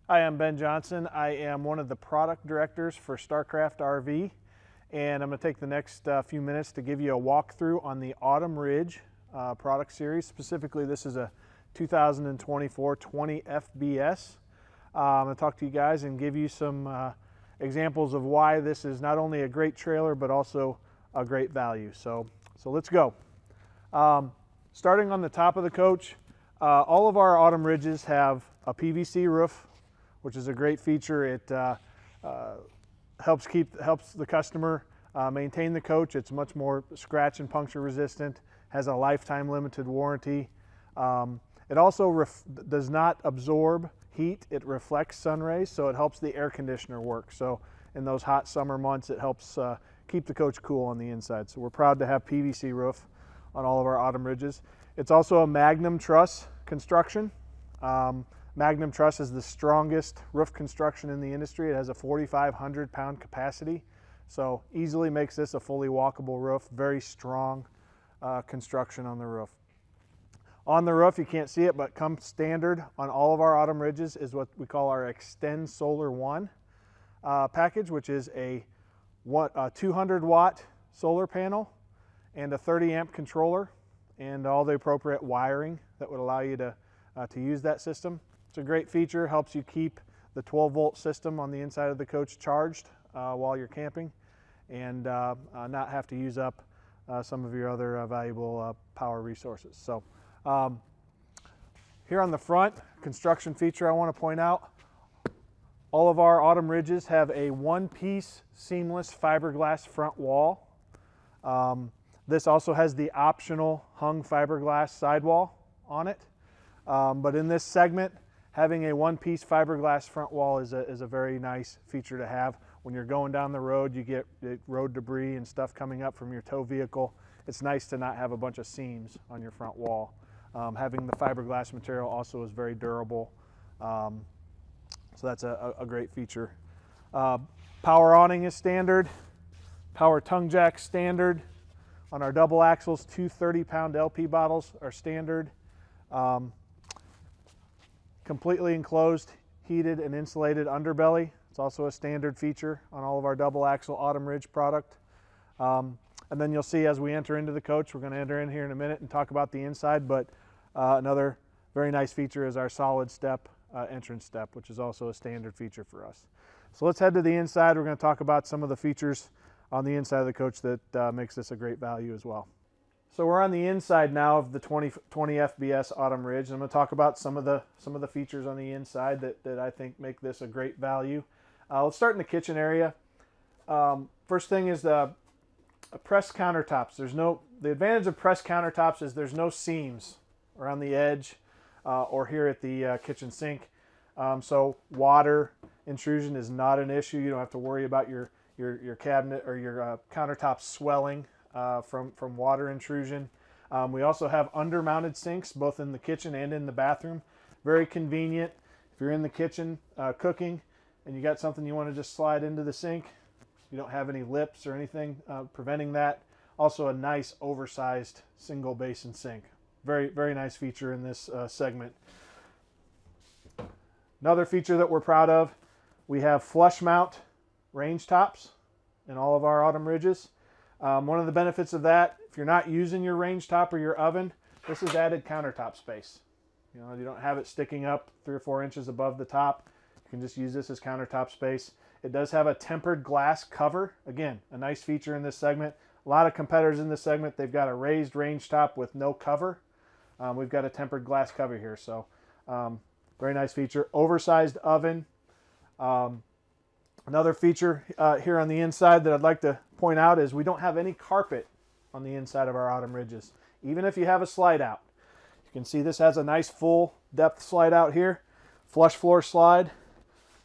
Hi, I'm Ben Johnson. I am one of the product directors for Starcraft RV, and I'm going to take the next few minutes to give you a walkthrough on the Autumn Ridge product series. Specifically, this is a 2024 20 FBS. I'm going to talk to you guys and give you some examples of why this is not only a great trailer, but also a great value. So let's go. Starting on the top of the coach, all of our Autumn Ridges have a PVC roof, which is a great feature. It helps the customer maintain the coach. It's much more scratch and puncture resistant, has a lifetime limited warranty. It also does not absorb heat. It reflects sun rays, so it helps the air conditioner work. So in those hot summer months, it helps keep the coach cool on the inside. So we're proud to have PVC roof on all of our Autumn Ridges. It's also a Magnum truss construction. Magnum truss is the strongest roof construction in the industry. It has a 4,500 pound capacity, so easily makes this a fully walkable roof. Very strong construction on the roof. On the roof, you can't see it, but comes standard on all of our Autumn Ridges is what we call our Extend Solar One package, which is a 200 watt solar panel and a 30 amp controller and all the appropriate wiring that would allow you to use that system. It's a great feature, helps you keep the 12 volt system on the inside of the coach charged while you're camping and not have to use up some of your other valuable power resources. So here on the front, construction feature I want to point out, all of our Autumn Ridges have a one-piece seamless fiberglass front wall. This also has the optional hung fiberglass sidewall on it. But in this segment, having a one-piece fiberglass front wall is a very nice feature to have. When you're going down the road, you get road debris and stuff coming up from your tow vehicle. It's nice to not have a bunch of seams on your front wall. Having the fiberglass material also is very durable. So that's a great feature. Power awning is standard. Power tongue jack standard. On our double axles, 2 30-pound LP bottles are standard. Completely enclosed, heated and insulated underbelly. It's also a standard feature on all of our double axle Autumn Ridge product. And then you'll see as we enter into the coach, we're going to enter in here in a minute and talk about the inside, but another very nice feature is our solid step entrance step, which is also a standard feature for us. So let's head to the inside. We're going to talk about some of the features on the inside of the coach that makes this a great value as well. So we're on the inside now of the 20 FBS Autumn Ridge. I'm going to talk about some of the features on the inside that I think make this a great value. Let's start in the kitchen area. First thing is the pressed countertops. The advantage of pressed countertops is there's no seams around the edge or here at the kitchen sink. So water intrusion is not an issue. You don't have to worry about your cabinet or your countertops swelling from water intrusion. We also have under-mounted sinks both in the kitchen and in the bathroom. Very convenient. If you're in the kitchen cooking and you got something you want to just slide into the sink, you don't have any lips or anything preventing that. Also a nice oversized single basin sink. Very, very nice feature in this segment. Another feature that we're proud of, we have flush mount range tops in all of our Autumn Ridges. One of the benefits of that, if you're not using your range top or your oven, this is added countertop space. You don't have it sticking up 3 or 4 inches above the top. You can just use this as countertop space. It does have a tempered glass cover. Again, a nice feature in this segment. A lot of competitors in this segment, they've got a raised range top with no cover. We've got a tempered glass cover here, so very nice feature. Oversized oven. Another feature here on the inside that I'd like to point out is we don't have any carpet on the inside of our Autumn Ridges, even if you have a slide out. You can see this has a nice full depth slide out here, flush floor slide.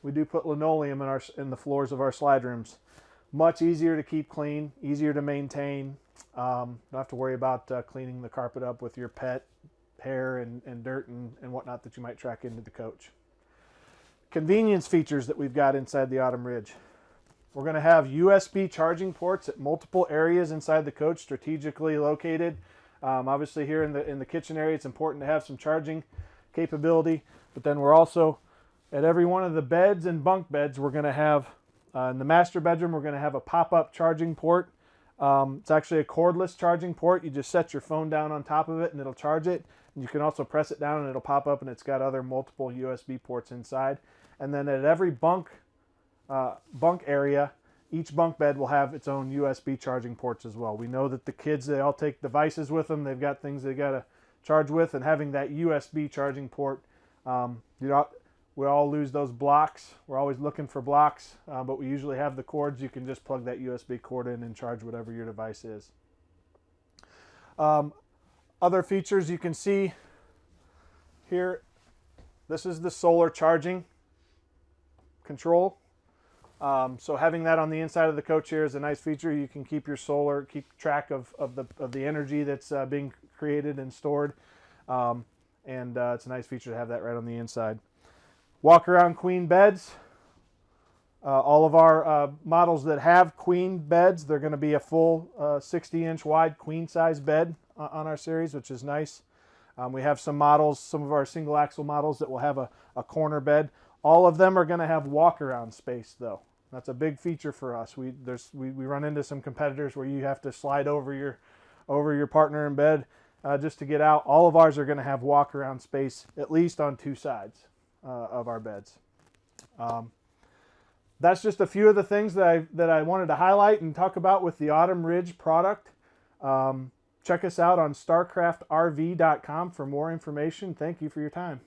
We do put linoleum in the floors of our slide rooms. Much easier to keep clean, easier to maintain. Don't have to worry about cleaning the carpet up with your pet hair and dirt and whatnot that you might track into the coach. Convenience features that we've got inside the Autumn Ridge. We're going to have USB charging ports at multiple areas inside the coach, strategically located. Obviously here in the kitchen area, it's important to have some charging capability, but then we're also At every one of the beds and bunk beds, we're going to have, in the master bedroom, we're going to have a pop-up charging port. It's actually a cordless charging port. You just set your phone down on top of it and it'll charge it. And you can also press it down and it'll pop up, and it's got other multiple USB ports inside. And then at every bunk area, each bunk bed will have its own USB charging ports as well. We know that the kids, they all take devices with them. They've got things they got to charge with, and having that USB charging port, we all lose those blocks. We're always looking for blocks, but we usually have the cords. You can just plug that USB cord in and charge whatever your device is. Other features you can see here, this is the solar charging control. So having that on the inside of the coach here is a nice feature. You can keep your solar, keep track of the energy that's being created and stored. It's a nice feature to have that right on the inside. Walk around queen beds. All of our models that have queen beds, they're going to be a full 60-inch wide queen size bed on our series, which is nice. We have some models, some of our single axle models that will have a corner bed. All of them are going to have walk around space though. That's a big feature for us. We run into some competitors where you have to slide over your partner in bed just to get out. All of ours are going to have walk around space, at least on two sides of our beds. That's just a few of the things that I wanted to highlight and talk about with the Autumn Ridge product. Check us out on starcraftrv.com for more information. Thank you for your time.